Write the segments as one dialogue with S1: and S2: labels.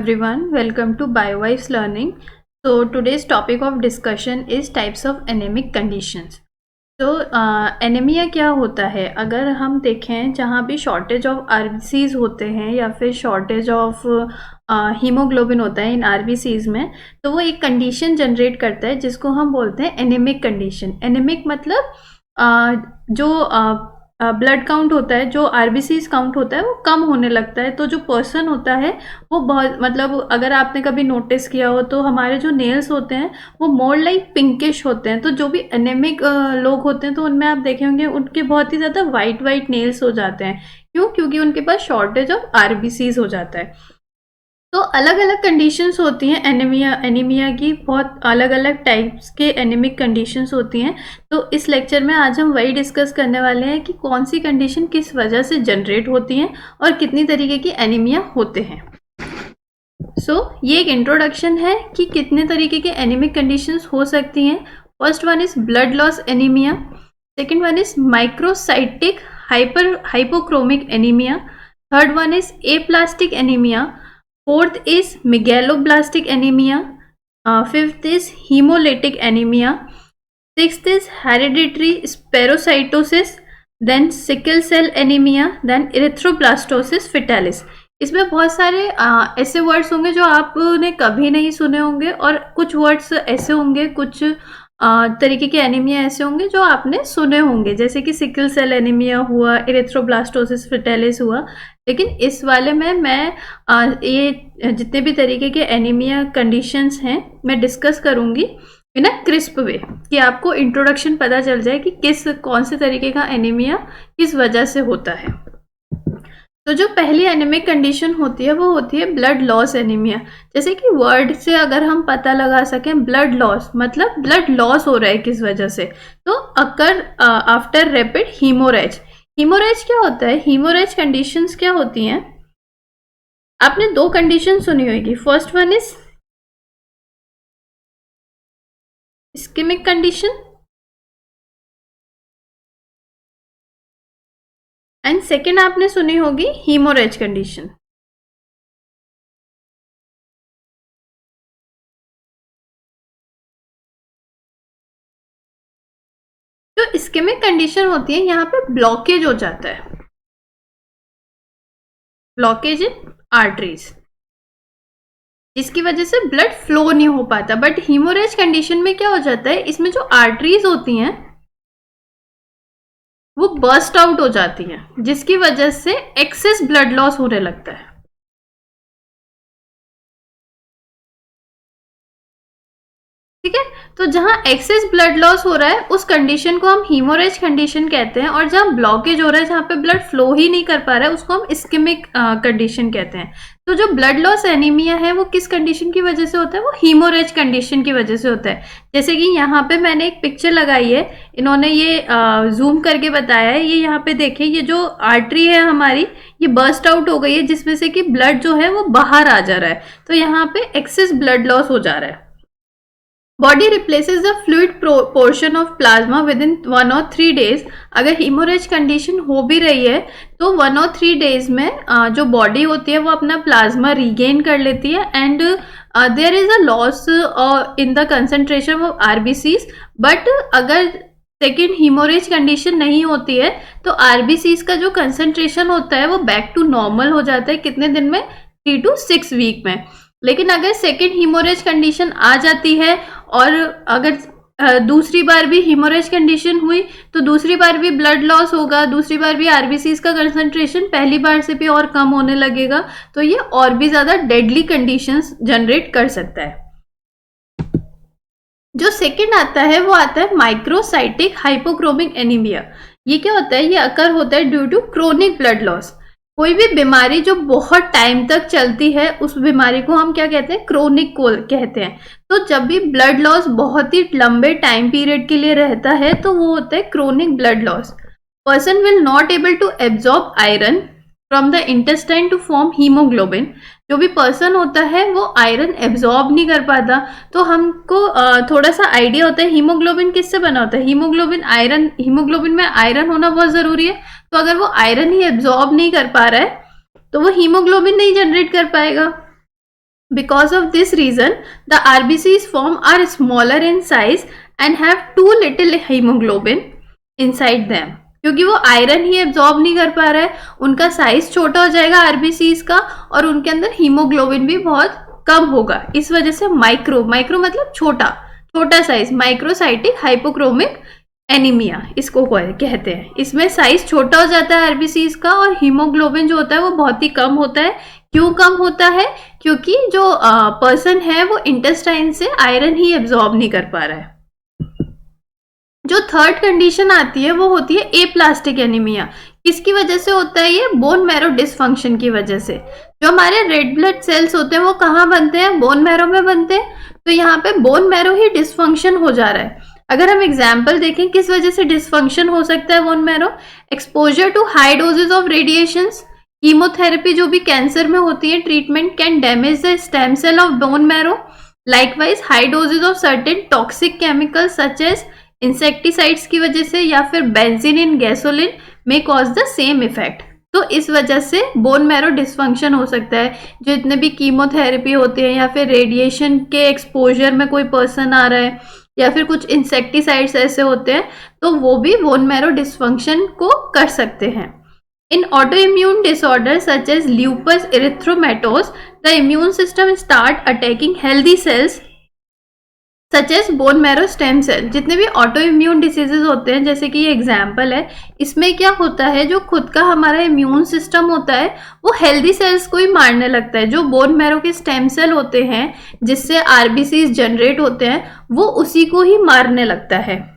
S1: Everyone, welcome to BioVibes Learning. So today's topic of discussion is types of anemic conditions. तो anaemia क्या होता है? अगर हम देखें जहाँ भी शॉर्टेज ऑफ आरबीसीज होते हैं या फिर शॉर्टेज ऑफ हीमोग्लोबिन होता है इन आरबीसीज में, तो वो एक कंडीशन जनरेट करता है जिसको हम बोलते हैं एनीमिक कंडीशन। एनीमिक मतलब जो ब्लड काउंट होता है, जो आरबीसीज काउंट होता है वो कम होने लगता है। तो जो पर्सन होता है वो बहुत, मतलब अगर आपने कभी नोटिस किया हो तो हमारे जो नेल्स होते हैं वो मोर लाइक पिंकिश होते हैं। तो जो भी एनेमिक लोग होते हैं तो उनमें आप देखे होंगे उनके बहुत ही ज़्यादा वाइट वाइट नेल्स हो जाते हैं। क्यों? क्योंकि उनके पास शॉर्टेज ऑफ आरबीसीज हो जाता है। तो अलग अलग कंडीशंस होती हैं एनीमिया की, बहुत अलग अलग टाइप्स के एनीमिक कंडीशंस होती हैं। तो इस लेक्चर में आज हम वही डिस्कस करने वाले हैं कि कौन सी कंडीशन किस वजह से जनरेट होती हैं और कितनी तरीके की एनीमिया होते हैं। ये एक इंट्रोडक्शन है कि कितने तरीके के एनीमिक कंडीशंस हो सकती हैं। First one is blood loss anaemia, second one is microcytic hypochromic anaemia, third one is aplastic anaemia, fourth is megaloblastic anemia, fifth is hemolytic anemia, sixth is hereditary spherocytosis, then sickle cell anemia, then erythroblastosis fetalis। इसमें बहुत सारे ऐसे words होंगे जो आपने कभी नहीं सुने होंगे और कुछ वर्ड्स ऐसे होंगे, कुछ तरीके के एनीमिया ऐसे होंगे जो आपने सुने होंगे, जैसे कि सिकल सेल एनीमिया हुआ, इरेथ्रोब्लास्टोसिस फेटालिस हुआ। लेकिन इस वाले में मैं ये जितने भी तरीके के एनीमिया कंडीशंस हैं मैं डिस्कस करूंगी इन अ क्रिस्प वे, कि आपको इंट्रोडक्शन पता चल जाए कि कौन से तरीके का एनीमिया किस वजह से होता है। तो जो पहली एनीमिक कंडीशन होती है वो होती है ब्लड लॉस एनीमिया। जैसे कि वर्ड से अगर हम पता लगा सकें, ब्लड लॉस मतलब ब्लड लॉस हो रहा है किस वजह से, तो occur after rapid haemorrhage. Haemorrhage क्या होता है? हीमोरेज कंडीशंस क्या होती हैं? आपने दो कंडीशन सुनी होगी। First one is ischemic condition and second आपने सुनी होगी हीमोरेज कंडीशन। जो इस्केमिक कंडीशन होती है यहाँ पे ब्लॉकेज हो जाता है, ब्लॉकेज इन आर्टरीज, जिसकी वजह से ब्लड फ्लो नहीं हो पाता। बट हीमोरेज कंडीशन में क्या हो जाता है, इसमें जो आर्टरीज होती हैं वो बर्स्ट आउट हो जाती हैं, जिसकी वजह से एक्सेस ब्लड लॉस होने लगता है। ठीक है, तो जहां एक्सेस ब्लड लॉस हो रहा है उस कंडीशन को हम हीमोरेज कंडीशन कहते हैं, और जहां ब्लॉकेज हो रहा है, जहां पे ब्लड फ्लो ही नहीं कर पा रहा है, उसको हम इस्केमिक कंडीशन कहते हैं। तो जो ब्लड लॉस एनीमिया है वो किस कंडीशन की वजह से होता है? वो हीमोरेज कंडीशन की वजह से होता है। जैसे कि यहाँ पे मैंने एक पिक्चर लगाई है, इन्होंने ये जूम करके बताया है। ये यहाँ पे देखिए, ये जो आर्टरी है हमारी, ये बर्स्ट आउट हो गई है, जिसमें से कि ब्लड जो है वो बाहर आ जा रहा है। तो यहाँ पे एक्सेस ब्लड लॉस हो जा रहा है। Body replaces the fluid portion of plasma with in 1 और 3 days। अगर हीमोरेज कंडीशन हो भी रही है तो 1 और 3 days में जो बॉडी होती है वो अपना प्लाज्मा रीगेन कर लेती है, and there is a loss in the concentration of RBCs. But अगर सेकेंड हीमोरेज कंडीशन नहीं होती है तो आरबीसीज का जो कंसेंट्रेशन होता है वो बैक टू नॉर्मल हो जाता है। कितने दिन में? 3 to 6 वीक में। लेकिन अगर सेकेंड हीमोरेज कंडीशन आ जाती है और अगर दूसरी बार भी हीमोरेज कंडीशन हुई तो दूसरी बार भी ब्लड लॉस होगा, दूसरी बार भी आरबीसीज का कंसंट्रेशन पहली बार से भी और कम होने लगेगा, तो ये और भी ज्यादा डेडली कंडीशंस जनरेट कर सकता है। जो सेकेंड आता है वो आता है माइक्रोसाइटिक हाइपोक्रोमिक एनीमिया। ये क्या होता है? ये अकर होता है due to chronic blood loss. कोई भी बीमारी जो बहुत टाइम तक चलती है उस बीमारी को हम क्या कहते हैं? क्रोनिक कहते हैं। तो जब भी ब्लड लॉस बहुत ही लंबे टाइम पीरियड के लिए रहता है तो वो होता है chronic blood loss. Person will not able to absorb iron from the intestine to form haemoglobin. जो भी पर्सन होता है वो आयरन एब्जॉर्ब नहीं कर पाता। तो हमको थोड़ा सा आइडिया होता है हीमोग्लोबिन किससे बना होता है। हीमोग्लोबिन में आयरन होना बहुत जरूरी है। तो अगर वो आयरन ही एब्जॉर्ब नहीं कर पा रहा है तो वो हीमोग्लोबिन नहीं जनरेट कर पाएगा। Because of this reason, the RBCs form are smaller in size and have too little hemoglobin inside them. क्योंकि वो आयरन ही एब्जॉर्ब नहीं कर पा रहा है, उनका साइज छोटा हो जाएगा आरबीसीज का और उनके अंदर हीमोग्लोबिन भी बहुत कम होगा. इस वजह से माइक्रो मतलब छोटा छोटा साइज, माइक्रोसाइटिक हाइपोक्रोमिक एनीमिया इसको कहते हैं. इसमें साइज छोटा हो जाता है आरबीसीज का और हीमोग्लोबिन जो होता है वो बहुत ही कम होता है. क्यों कम होता है? क्योंकि जो पर्सन है वो इंटेस्टाइन से आयरन ही एब्जॉर्ब नहीं कर पा रहा है. जो थर्ड कंडीशन आती है वो होती है एप्लास्टिक एनीमिया. किसकी वजह से होता है ये? बोन मैरो डिसफंक्शन की वजह से. जो हमारे रेड ब्लड सेल्स होते हैं वो कहाँ बनते हैं? बोन मैरो में बनते हैं. तो यहाँ पे बोन मैरो ही डिसफंक्शन हो जा रहा है. अगर हम एग्जाम्पल देखें किस वजह से डिसफंक्शन हो सकता है bone marrow, exposure to high doses of radiations, chemotherapy जो भी कैंसर में होती है treatment can damage the stem cell of bone marrow. Likewise high doses of certain toxic chemicals such as insecticides की वजह से या फिर बेंजीन इन गैसोलिन में कॉज द सेम इफेक्ट. तो इस वजह से बोन मैरो डिसफंक्शन हो सकता है. जो इतने भी कीमोथेरेपी होते हैं या फिर रेडिएशन के एक्सपोजर में कोई पर्सन आ रहा है या फिर कुछ इंसेक्टिसाइड्स ऐसे होते हैं तो वो भी बोन मैरो डिसफंक्शन को कर सकते हैं. In autoimmune disorders such as lupus erythematosus, the immune system start attacking healthy cells such as bone marrow stem cell. जितने भी ऑटो इम्यून डिसीजेज होते हैं जैसे कि ये एग्जाम्पल है, इसमें क्या होता है जो खुद का हमारा इम्यून सिस्टम होता है वो हेल्दी सेल्स को ही मारने लगता है. जो बोन मैरो के स्टेम सेल होते हैं जिससे आरबीसीज जनरेट होते हैं वो उसी को ही मारने लगता है.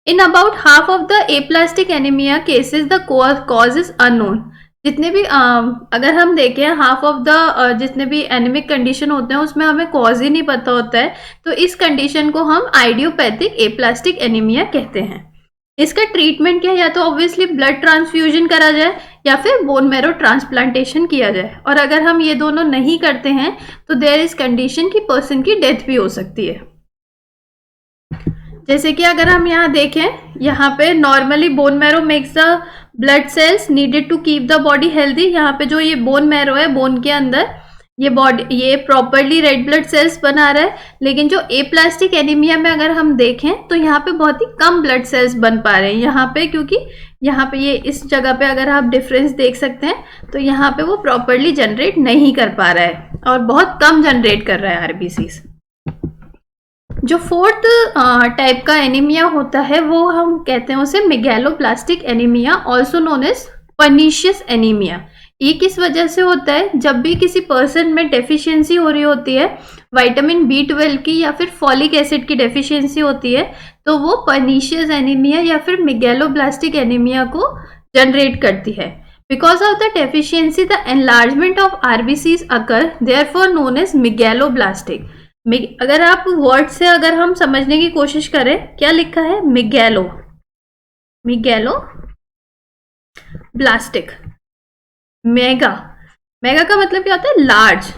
S1: In about half of the aplastic anemia cases, the cause is unknown. जितने भी अगर हम देखें हाफ ऑफ द जितने भी एनीमिक कंडीशन होते हैं उसमें हमें कॉज ही नहीं पता होता है. तो इस कंडीशन को हम आइडियोपैथिक एप्लास्टिक एनीमिया कहते हैं. इसका ट्रीटमेंट क्या है? या तो ऑब्वियसली ब्लड ट्रांसफ्यूजन करा जाए या फिर बोन मैरो ट्रांसप्लांटेशन किया जाए. और अगर हम ये दोनों नहीं करते हैं तो देयर इज कंडीशन कि पर्सन की डेथ भी हो सकती है. जैसे कि अगर हम यहाँ देखें, यहाँ पे normally bone marrow makes the blood cells needed to keep the body healthy. यहाँ पे जो ये बोन मैरो है बोन के अंदर ये प्रॉपरली रेड ब्लड सेल्स बना रहा है. लेकिन जो एप्लास्टिक एनीमिया में अगर हम देखें तो यहाँ पे बहुत ही कम ब्लड सेल्स बन पा रहे हैं यहाँ पे, क्योंकि यहाँ पे ये इस जगह पे अगर आप डिफरेंस देख सकते हैं तो यहाँ पे वो प्रॉपरली जनरेट नहीं कर पा रहा है और बहुत कम जनरेट कर रहा है आरबीसीज. जो फोर्थ टाइप का एनीमिया होता है वो हम कहते हैं उसे megaloblastic anaemia, also known as pernicious anaemia. ये किस वजह से होता है? जब भी किसी पर्सन में डेफिशिएंसी हो रही होती है विटामिन B12 की या फिर फॉलिक एसिड की डेफिशिएंसी होती है तो वो पर्नीशियस एनीमिया या फिर मेगैलोब्लास्टिक एनीमिया को जनरेट करती है. Because of the deficiency the enlargement of RBCs occur, therefore known as megaloblastic. अगर आप वर्ड से अगर हम समझने की कोशिश करें, क्या लिखा है? मिगैलो ब्लास्टिक. मेगा का मतलब क्या होता है? लार्ज.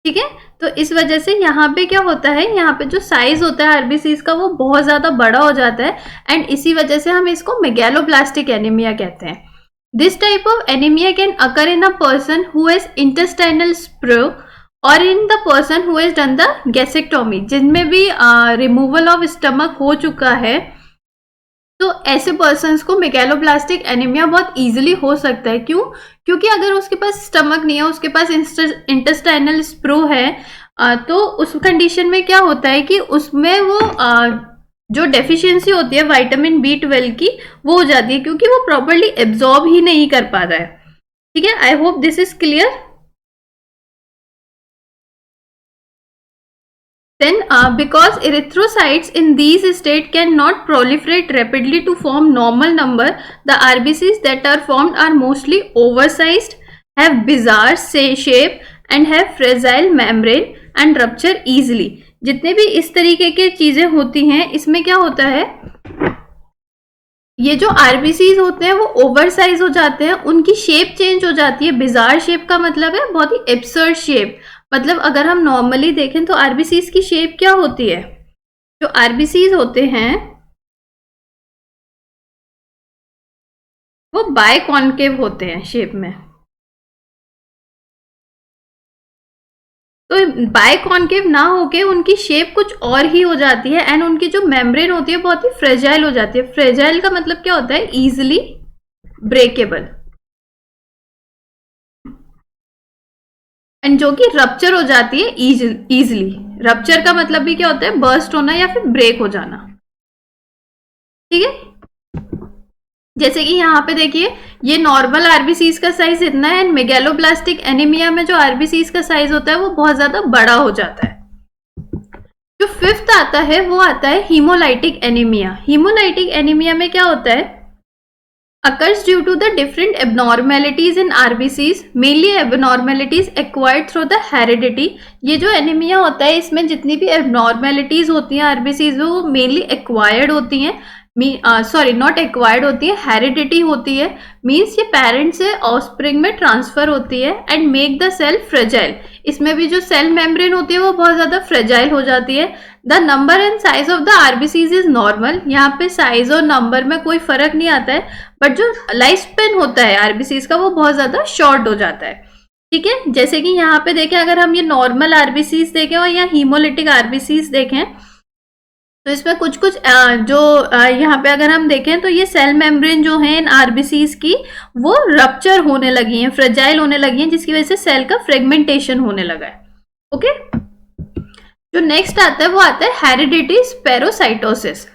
S1: ठीक है, तो इस वजह से यहाँ पे क्या होता है, यहाँ पे जो साइज होता है आरबीसीज का वो बहुत ज्यादा बड़ा हो जाता है एंड इसी वजह से हम इसको मेगैलोब्लास्टिक एनीमिया कहते हैं. This type of anaemia can occur in a person who has intestinal sprue और in the person who has done the gastrectomy. जिनमें भी रिमूवल ऑफ स्टमक हो चुका है तो ऐसे पर्सन्स को मेगैलोब्लास्टिक एनीमिया बहुत इजीली हो सकता है. क्यों? क्योंकि अगर उसके पास स्टमक नहीं है, उसके पास इंटेस्टाइनल स्प्रो है तो उस कंडीशन में क्या होता है कि उसमें वो जो डेफिशिएंसी होती है विटामिन B12 की वो हो जाती है क्योंकि वो प्रॉपरली एब्जॉर्ब ही नहीं कर पा रहा है. ठीक है, I hope this is clear. Then because erythrocytes in these state cannot proliferate rapidly to form normal number, the RBCs that are formed are mostly oversized, have bizarre shape and have fragile membrane and rupture easily. जितने भी इस तरीके के चीजें होती हैं इसमें क्या होता है, ये जो आरबीसीज होते हैं वो ओवरसाइज हो जाते हैं, उनकी शेप चेंज हो जाती है. बिजार शेप का मतलब है बहुत ही एब्सर्ड शेप. मतलब अगर हम नॉर्मली देखें तो आरबीसीज की शेप क्या होती है? जो आरबीसीज होते हैं वो बाय कॉन्केव होते हैं शेप में. तो बायकॉन्केव ना होके उनकी शेप कुछ और ही हो जाती है एंड उनकी जो मेम्ब्रेन होती है बहुत ही फ्रेजाइल हो जाती है। फ्रेजाइल का मतलब क्या होता है? इजिली ब्रेकेबल, एंड जो कि रप्चर हो जाती है इजिली। रप्चर का मतलब भी क्या होता है? बर्स्ट होना या फिर ब्रेक हो जाना। ठीक है, जैसे कि यहाँ पे देखिए ये नॉर्मल आरबीसीज का साइज इतना है एंड मेगैलोब्लास्टिक एनीमिया में जो आरबीसीज का साइज होता है वो बहुत ज्यादा बड़ा हो जाता है। जो फिफ्थ आता है वो आता है हीमोलाइटिक एनीमिया। हीमोलाइटिक एनीमिया में क्या होता है? occurs due to the different abnormalities in RBCs, mainly abnormalities acquired through the heredity। ये जो एनीमिया होता है इसमें जितनी भी abnormalities होती हैं RBCs में वो mainly acquired होती हैं, सॉरी नॉट एक्वायर्ड होती है, हेरिडिटी होती है। मीन्स ये पेरेंट से ऑफस्प्रिंग में ट्रांसफर होती है and make the cell fragile. इसमें भी जो सेल मेम्ब्रेन होती है वो बहुत ज्यादा फ्रेजाइल हो जाती है। The number and size of the RBCs is normal. यहाँ पे साइज और नंबर में कोई फर्क नहीं आता है, बट जो लाइफ स्पेन होता है आरबीसीज का वो बहुत ज्यादा शॉर्ट हो जाता है। ठीक है, जैसे कि यहाँ पे देखें, अगर हम ये नॉर्मल आरबीसीज देखें और या हीमोलिटिक आरबीसीज देखें तो इसमें कुछ कुछ जो यहाँ पे अगर हम देखें तो ये सेल मेम्ब्रेन जो है इन आरबीसीज की वो रप्चर होने लगी हैं, फ्रेजाइल होने लगी हैं, जिसकी वजह से सेल का फ्रेगमेंटेशन होने लगा है। ओके, जो नेक्स्ट आता है वो आता है hereditary spherocytosis.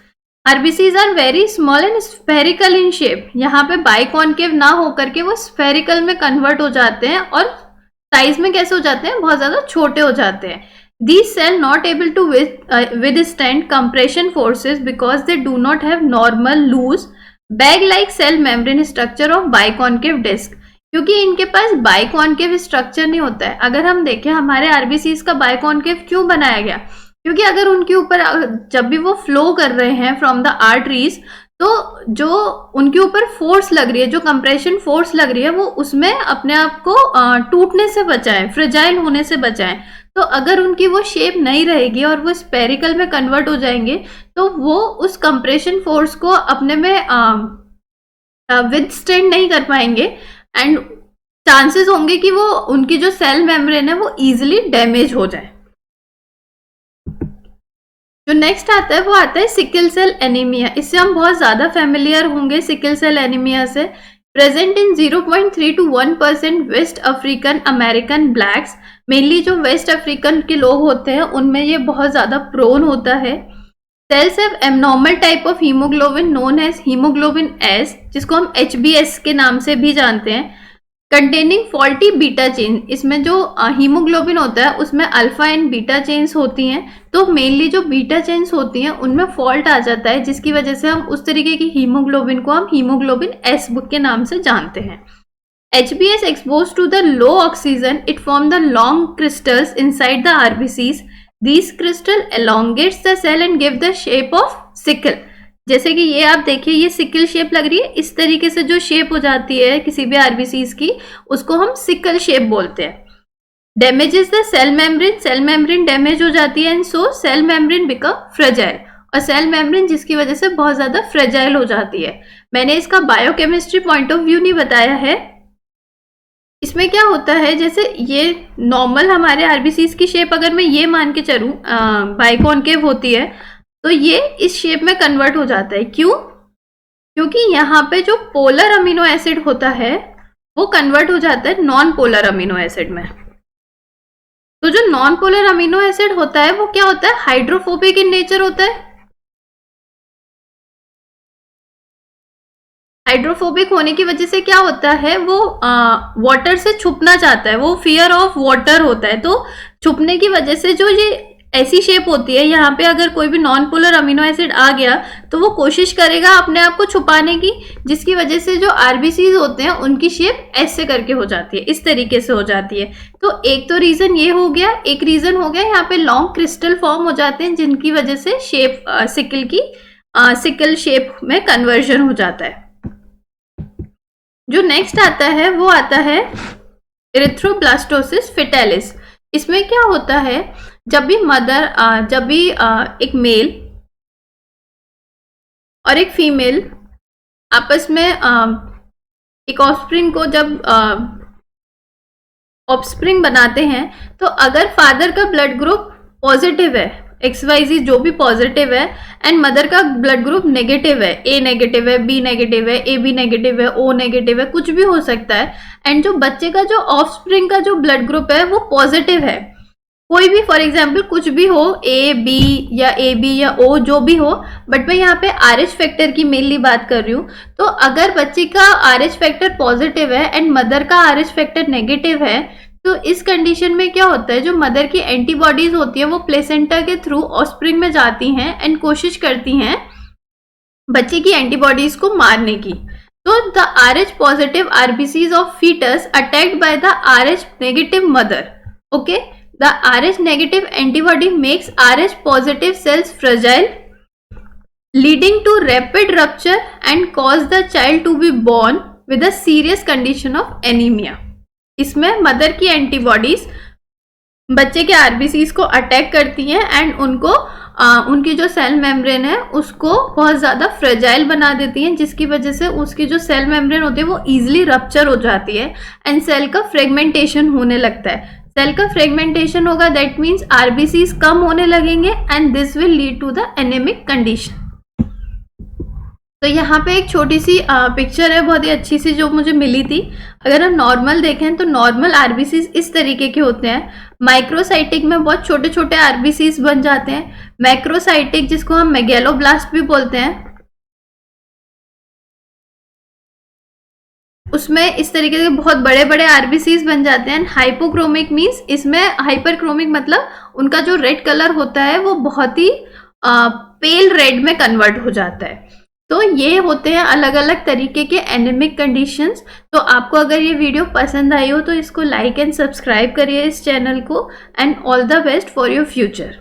S1: RBCs are very small and spherical in shape. यहाँ पे बाइकॉन्केव ना होकर के वो स्फेरिकल में कन्वर्ट हो जाते हैं और साइज में कैसे हो जाते हैं? बहुत ज्यादा छोटे हो जाते हैं। These cells not able to withstand compression forces because they do not have normal loose bag-like cell membrane structure of biconcave disc। क्योंकि इनके पास बाइकॉन्केव स्ट्रक्चर नहीं होता है। अगर हम देखें हमारे आरबीसीज का बाइकॉन्केव क्यों बनाया गया? क्योंकि अगर उनके ऊपर जब भी वो फ्लो कर रहे हैं फ्रॉम द आर्टरीज तो जो उनके ऊपर फोर्स लग रही है, जो कंप्रेशन फोर्स लग रही है, वो उसमें अपने आप को टूटने से बचाएं, फ्रेजाइल होने से बचाएं। तो अगर उनकी वो शेप नहीं रहेगी और वो स्पेरिकल में कन्वर्ट हो जाएंगे तो वो उस कंप्रेशन फोर्स को अपने में विथस्टैंड नहीं कर पाएंगे एंड चांसेस होंगे कि वो उनकी जो सेल मेम्ब्रेन है वो इजीली डैमेज हो जाए। जो नेक्स्ट आता है वो आता है सिकल सेल एनीमिया। इससे हम बहुत ज्यादा फेमिलियर होंगे सिकल सेल एनीमिया से। Present in 0.3 to 1% west African American blacks. Mainly जो वेस्ट अफ्रीकन के लोग होते हैं उनमें ये बहुत ज्यादा प्रोन होता है। Cells have abnormal type of haemoglobin known as haemoglobin S, जिसको हम HbS के नाम से भी जानते हैं, कंटेनिंग फॉल्टी बीटा चेन। इसमें जो हीमोग्लोबिन होता है उसमें अल्फा एंड बीटा चेन्स होती हैं, तो मेनली जो बीटा चेन्स होती हैं उनमें फॉल्ट आ जाता है, जिसकी वजह से हम उस तरीके की हीमोग्लोबिन को हम हीमोग्लोबिन एस के नाम से जानते हैं। HbS exposed to the low oxygen, it form the long crystals inside the RBCs. These crystal elongates the cell and give the shape of sickle। जैसे कि ये आप देखिए ये सिकल शेप लग रही है, इस तरीके से जो शेप हो जाती है किसी भी आरबीसीज की उसको हम सिकल शेप बोलते हैं। Damages the cell membrane damage हो जाती है and so cell membrane become fragile, और सेल मेम्ब्रेन जिसकी वजह से बहुत ज्यादा फ्रेजाइल हो जाती है। मैंने इसका बायोकेमिस्ट्री पॉइंट ऑफ व्यू नहीं बताया है। इसमें क्या होता है, जैसे ये नॉर्मल हमारे आरबीसीज की शेप अगर मैं ये मान के चलूं बाइकॉन्केव होती है तो ये इस शेप में कन्वर्ट हो जाता है। क्यों? क्योंकि यहाँ पे जो पोलर अमीनो एसिड होता है वो कन्वर्ट हो जाता है नॉन पोलर अमीनो एसिड में। तो जो नॉन पोलर अमीनो एसिड होता है वो क्या होता है? हाइड्रोफोबिक इन नेचर होता है। हाइड्रोफोबिक होने की वजह से क्या होता है, वो वाटर से छुपना चाहता है, वो फियर ऑफ वाटर होता है। तो छुपने की वजह से जो ये ऐसी शेप होती है, यहाँ पे अगर कोई भी नॉन पोलर अमीनो एसिड आ गया तो वो कोशिश करेगा अपने आप को छुपाने की, जिसकी वजह से जो आरबीसीज होते हैं उनकी शेप ऐसे करके हो जाती है, इस तरीके से हो जाती है। तो एक तो रीजन ये हो गया, एक रीजन हो गया यहाँ पे लॉन्ग क्रिस्टल फॉर्म हो जाते हैं जिनकी वजह से शेप सिकल शेप में कन्वर्जन हो जाता है। जो नेक्स्ट आता है वो आता है इरिथ्रोब्लास्टोसिस फेटालिस। इसमें क्या होता है, जब भी एक मेल और एक फीमेल आपस में एक ऑफस्प्रिंग को जब ऑफस्प्रिंग बनाते हैं, तो अगर फादर का ब्लड ग्रुप पॉजिटिव है, XYZ जो भी पॉजिटिव है, एंड मदर का ब्लड ग्रुप नेगेटिव है, A नेगेटिव है, B नेगेटिव है, AB नेगेटिव है, O नेगेटिव है, कुछ भी हो सकता है, एंड जो बच्चे का जो ऑफस्प्रिंग का जो ब्लड ग्रुप है वो पॉजिटिव है, कोई भी फॉर एग्जाम्पल कुछ भी हो, AB या AB या O जो भी हो, बट मैं यहाँ पे RH फैक्टर की मेनली बात कर रही हूँ। तो अगर बच्चे का RH फैक्टर पॉजिटिव है एंड मदर का RH फैक्टर नेगेटिव है, तो इस कंडीशन में क्या होता है, जो मदर की एंटीबॉडीज होती है वो प्लेसेंटा के थ्रू ऑफस्प्रिंग में जाती हैं एंड कोशिश करती हैं बच्चे की एंटीबॉडीज को मारने की। तो the RH positive RBCs of foetus attacked by the RH negative mother, okay, the RH negative antibody makes RH positive cells fragile, leading to rapid rupture and cause the child to be born with a serious condition of anemia. इसमें mother की antibodies बच्चे के RBCs को attack करती हैं and उनको उनकी जो सेल मेम्ब्रेन है उसको बहुत ज़्यादा फ्रेजाइल बना देती हैं, जिसकी वजह से उसकी जो सेल मेम्ब्रेन होती है वो ईजिली रप्चर हो जाती है एंड सेल का फ्रेगमेंटेशन होने लगता है। सेल का फ्रेगमेंटेशन होगा, दैट मीन्स आरबीसीज कम होने लगेंगे and this will lead to the anaemic condition. तो यहाँ पे एक छोटी सी पिक्चर है बहुत ही अच्छी सी जो मुझे मिली थी। अगर हम नॉर्मल देखें तो नॉर्मल आरबीसीज इस तरीके के होते हैं, माइक्रोसाइटिक में बहुत छोटे छोटे आरबीसीज बन जाते हैं, मैक्रोसाइटिक जिसको हम मेगेलोब्लास्ट भी बोलते हैं उसमें इस तरीके से बहुत बड़े बड़े आरबीसीज बन जाते हैं। हाइपोक्रोमिक मीन्स इसमें हाइपरक्रोमिक मतलब उनका जो रेड कलर होता है वो बहुत ही पेल रेड में कन्वर्ट हो जाता है। तो ये होते हैं अलग अलग तरीके के एनेमिक कंडीशंस। तो आपको अगर ये वीडियो पसंद आई हो तो इसको लाइक एंड सब्सक्राइब करिए इस चैनल को, and all the best for your future.